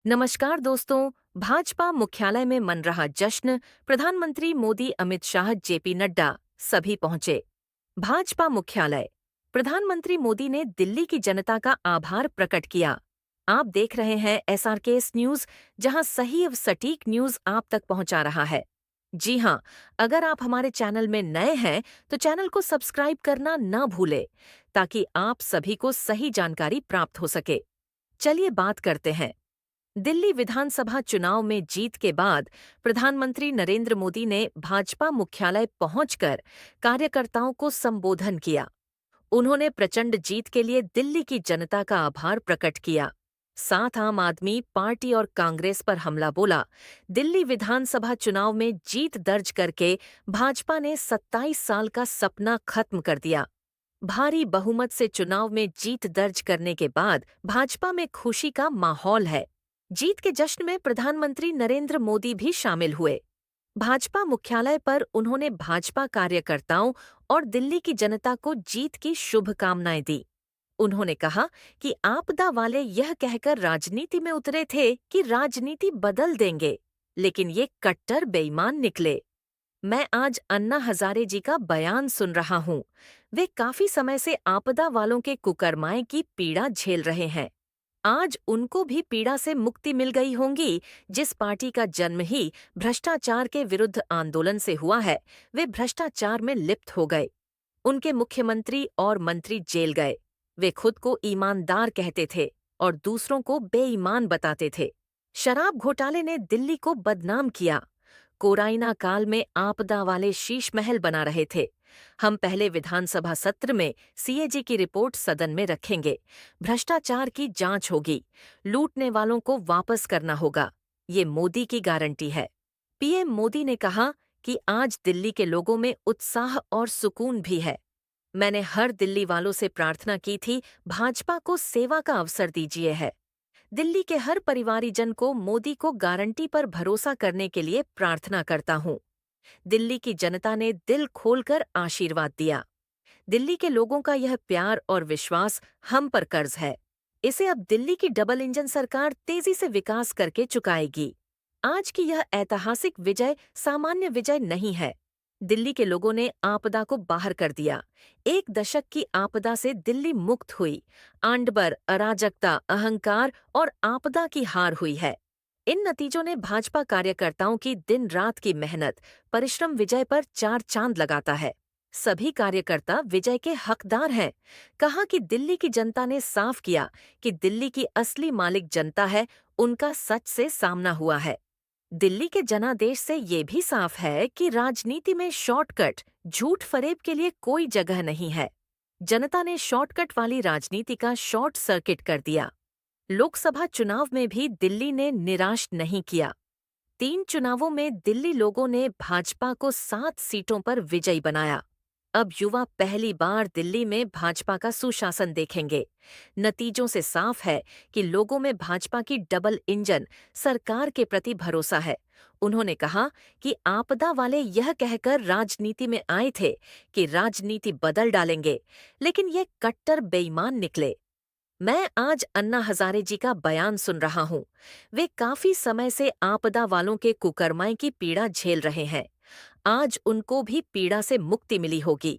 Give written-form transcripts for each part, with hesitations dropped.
नमस्कार दोस्तों। भाजपा मुख्यालय में मन रहा जश्न। प्रधानमंत्री मोदी, अमित शाह, जेपी नड्डा सभी पहुंचे। भाजपा मुख्यालय। प्रधानमंत्री मोदी ने दिल्ली की जनता का आभार प्रकट किया। आप देख रहे हैं SRKS न्यूज, जहां सही और सटीक न्यूज आप तक पहुंचा रहा है। जी हां, अगर आप हमारे चैनल में नए हैं तो चैनल को सब्सक्राइब करना ना भूलें, ताकि आप सभी को सही जानकारी प्राप्त हो सके। चलिए बात करते हैं। दिल्ली विधानसभा चुनाव में जीत के बाद प्रधानमंत्री नरेंद्र मोदी ने भाजपा मुख्यालय पहुंचकर कार्यकर्ताओं को संबोधन किया। उन्होंने प्रचंड जीत के लिए दिल्ली की जनता का आभार प्रकट किया। साथ आम आदमी पार्टी और कांग्रेस पर हमला बोला। दिल्ली विधानसभा चुनाव में जीत दर्ज करके भाजपा ने 27 साल का सपना खत्म कर दिया। भारी बहुमत से चुनाव में जीत दर्ज करने के बाद भाजपा में खुशी का माहौल है। जीत के जश्न में प्रधानमंत्री नरेंद्र मोदी भी शामिल हुए। भाजपा मुख्यालय पर उन्होंने भाजपा कार्यकर्ताओं और दिल्ली की जनता को जीत की शुभकामनाएं दी। उन्होंने कहा कि आपदा वाले यह कहकर राजनीति में उतरे थे कि राजनीति बदल देंगे, लेकिन ये कट्टर बेईमान निकले। मैं आज अन्ना हजारे जी का बयान सुन रहा हूँ। वे काफी समय से आपदा वालों के कुकरमाए की पीड़ा झेल रहे हैं। आज उनको भी पीड़ा से मुक्ति मिल गई होंगी। जिस पार्टी का जन्म ही भ्रष्टाचार के विरुद्ध आंदोलन से हुआ है, वे भ्रष्टाचार में लिप्त हो गए। उनके मुख्यमंत्री और मंत्री जेल गए। वे खुद को ईमानदार कहते थे और दूसरों को बेईमान बताते थे। शराब घोटाले ने दिल्ली को बदनाम किया। कोराइना काल में आपदा वाले शीश महल बना रहे थे। हम पहले विधानसभा सत्र में CAG की रिपोर्ट सदन में रखेंगे। भ्रष्टाचार की जांच होगी। लूटने वालों को वापस करना होगा। ये मोदी की गारंटी है। PM मोदी ने कहा कि आज दिल्ली के लोगों में उत्साह और सुकून भी है। मैंने हर दिल्ली वालों से प्रार्थना की थी, भाजपा को सेवा का अवसर दीजिए है। दिल्ली के हर परिवारीजन को मोदी को गारंटी पर भरोसा करने के लिए प्रार्थना करता हूँ। दिल्ली की जनता ने दिल खोलकर आशीर्वाद दिया। दिल्ली के लोगों का यह प्यार और विश्वास हम पर कर्ज है। इसे अब दिल्ली की डबल इंजन सरकार तेजी से विकास करके चुकाएगी। आज की यह ऐतिहासिक विजय सामान्य विजय नहीं है। दिल्ली के लोगों ने आपदा को बाहर कर दिया। 1 दशक की आपदा से दिल्ली मुक्त हुई। आंडबर, अराजकता, अहंकार और आपदा की हार हुई है। इन नतीजों ने भाजपा कार्यकर्ताओं की दिन रात की मेहनत, परिश्रम विजय पर 4 चांद लगाता है। सभी कार्यकर्ता विजय के हकदार हैं। कहा कि दिल्ली की जनता ने साफ किया कि दिल्ली की असली मालिक जनता है, उनका सच से सामना हुआ है। दिल्ली के जनादेश से ये भी साफ है कि राजनीति में शॉर्टकट, झूठ फरेब के लिए कोई जगह नहीं है। जनता ने शॉर्टकट वाली राजनीति का शॉर्ट सर्किट कर दिया। लोकसभा चुनाव में भी दिल्ली ने निराश नहीं किया। 3 चुनावों में दिल्ली लोगों ने भाजपा को 7 सीटों पर विजयी बनाया। अब युवा पहली बार दिल्ली में भाजपा का सुशासन देखेंगे। नतीजों से साफ है कि लोगों में भाजपा की डबल इंजन सरकार के प्रति भरोसा है। उन्होंने कहा कि आपदा वाले यह कहकर राजनीति में आए थे कि राजनीति बदल डालेंगे, लेकिन ये कट्टर बेईमान निकले। मैं आज अन्ना हजारे जी का बयान सुन रहा हूँ। वे काफी समय से आपदा वालों के कुकरमाई की पीड़ा झेल रहे हैं। आज उनको भी पीड़ा से मुक्ति मिली होगी।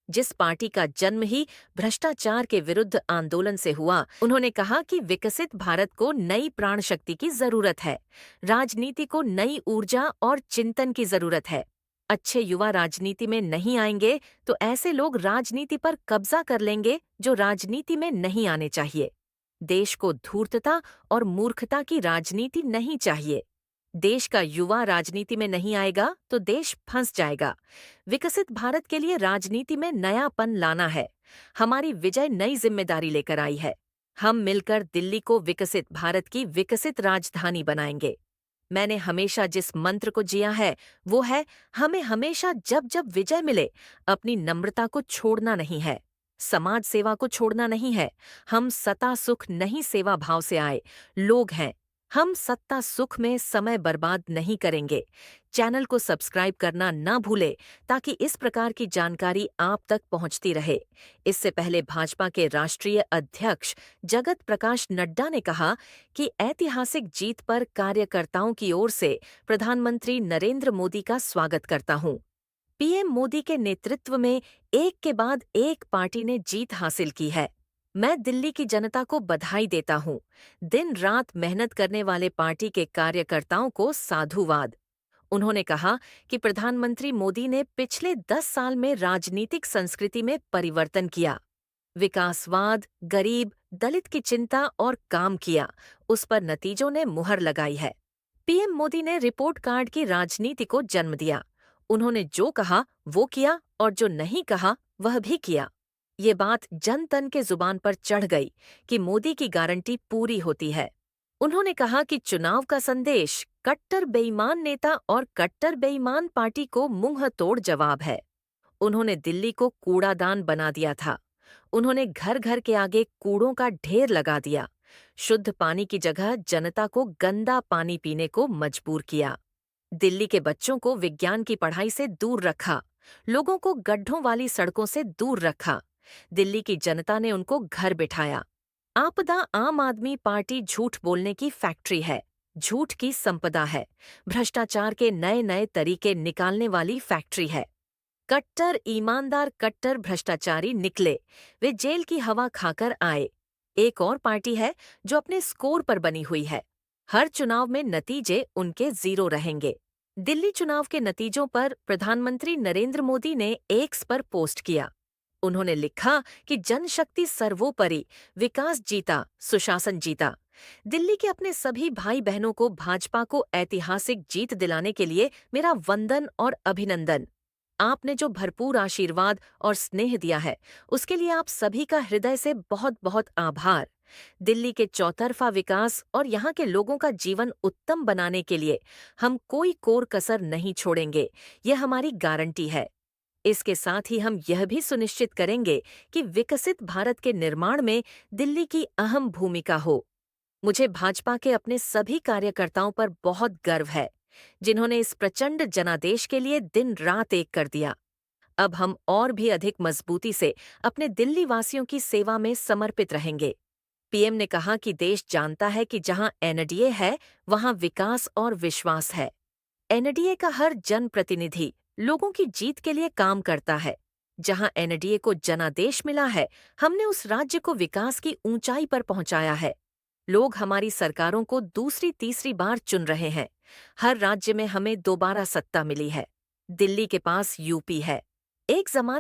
जिस पार्टी का जन्म ही भ्रष्टाचार के विरुद्ध आंदोलन से हुआ, उन्होंने कहा कि विकसित भारत को नई प्राण शक्ति की जरूरत है। राजनीति को नई ऊर्जा और चिंतन की जरूरत है। अच्छे युवा राजनीति में नहीं आएंगे तो ऐसे लोग राजनीति पर कब्जा कर लेंगे जो राजनीति में नहीं आने चाहिए। देश को धूर्तता और मूर्खता की राजनीति नहीं चाहिए। देश का युवा राजनीति में नहीं आएगा तो देश फंस जाएगा। विकसित भारत के लिए राजनीति में नयापन लाना है। हमारी विजय नई जिम्मेदारी लेकर आई है। हम मिलकर दिल्ली को विकसित भारत की विकसित राजधानी बनाएंगे। मैंने हमेशा जिस मंत्र को जिया है वो है, हमें हमेशा जब जब विजय मिले अपनी नम्रता को छोड़ना नहीं है, समाज सेवा को छोड़ना नहीं है। हम सता सुख नहीं सेवा भाव से आए लोग हैं। हम सत्ता सुख में समय बर्बाद नहीं करेंगे। चैनल को सब्सक्राइब करना ना भूले ताकि इस प्रकार की जानकारी आप तक पहुंचती रहे। इससे पहले भाजपा के राष्ट्रीय अध्यक्ष जगत प्रकाश नड्डा ने कहा कि ऐतिहासिक जीत पर कार्यकर्ताओं की ओर से प्रधानमंत्री नरेंद्र मोदी का स्वागत करता हूं। पीएम मोदी के नेतृत्व में एक के बाद एक पार्टी ने जीत हासिल की है। मैं दिल्ली की जनता को बधाई देता हूं। दिन रात मेहनत करने वाले पार्टी के कार्यकर्ताओं को साधुवाद। उन्होंने कहा कि प्रधानमंत्री मोदी ने पिछले 10 साल में राजनीतिक संस्कृति में परिवर्तन किया। विकासवाद, गरीब, दलित की चिंता और काम किया, उस पर नतीजों ने मुहर लगाई है। पीएम मोदी ने रिपोर्ट कार्ड की राजनीति को जन्म दिया। उन्होंने जो कहा वो किया और जो नहीं कहा वह भी किया। ये बात जन तन के जुबान पर चढ़ गई कि मोदी की गारंटी पूरी होती है। उन्होंने कहा कि चुनाव का संदेश कट्टर बेईमान नेता और कट्टर बेईमान पार्टी को मुंह तोड़ जवाब है। उन्होंने दिल्ली को कूड़ादान बना दिया था। उन्होंने घर घर के आगे कूड़ों का ढेर लगा दिया। शुद्ध पानी की जगह जनता को गंदा पानी पीने को मजबूर किया। दिल्ली के बच्चों को विज्ञान की पढ़ाई से दूर रखा। लोगों को गड्ढों वाली सड़कों से दूर रखा। दिल्ली की जनता ने उनको घर बिठाया। आपदा आम आदमी पार्टी झूठ बोलने की फैक्ट्री है, झूठ की संपदा है, भ्रष्टाचार के नए नए तरीके निकालने वाली फैक्ट्री है। कट्टर ईमानदार कट्टर भ्रष्टाचारी निकले, वे जेल की हवा खाकर आए। एक और पार्टी है जो अपने स्कोर पर बनी हुई है। हर चुनाव में नतीजे उनके जीरो रहेंगे। दिल्ली चुनाव के नतीजों पर प्रधानमंत्री नरेंद्र मोदी ने एक्स पर पोस्ट किया। उन्होंने लिखा कि जनशक्ति सर्वोपरि, विकास जीता, सुशासन जीता। दिल्ली के अपने सभी भाई बहनों को भाजपा को ऐतिहासिक जीत दिलाने के लिए मेरा वंदन और अभिनंदन। आपने जो भरपूर आशीर्वाद और स्नेह दिया है, उसके लिए आप सभी का हृदय से बहुत बहुत आभार। दिल्ली के चौतरफा विकास और यहाँ के लोगों का जीवन उत्तम बनाने के लिए हम कोई कोर कसर नहीं छोड़ेंगे, यह हमारी गारंटी है। इसके साथ ही हम यह भी सुनिश्चित करेंगे कि विकसित भारत के निर्माण में दिल्ली की अहम भूमिका हो। मुझे भाजपा के अपने सभी कार्यकर्ताओं पर बहुत गर्व है, जिन्होंने इस प्रचंड जनादेश के लिए दिन रात एक कर दिया। अब हम और भी अधिक मजबूती से अपने दिल्ली वासियों की सेवा में समर्पित रहेंगे। पीएम ने कहा कि देश जानता है कि जहां एनडीए है, वहां विकास और विश्वास है। एनडीए का हर जनप्रतिनिधि लोगों की जीत के लिए काम करता है। जहां एनडीए को जनादेश मिला है, हमने उस राज्य को विकास की ऊंचाई पर पहुंचाया है। लोग हमारी सरकारों को दूसरी तीसरी बार चुन रहे हैं। हर राज्य में हमें दोबारा सत्ता मिली है। दिल्ली के पास यूपी है। एक जमाने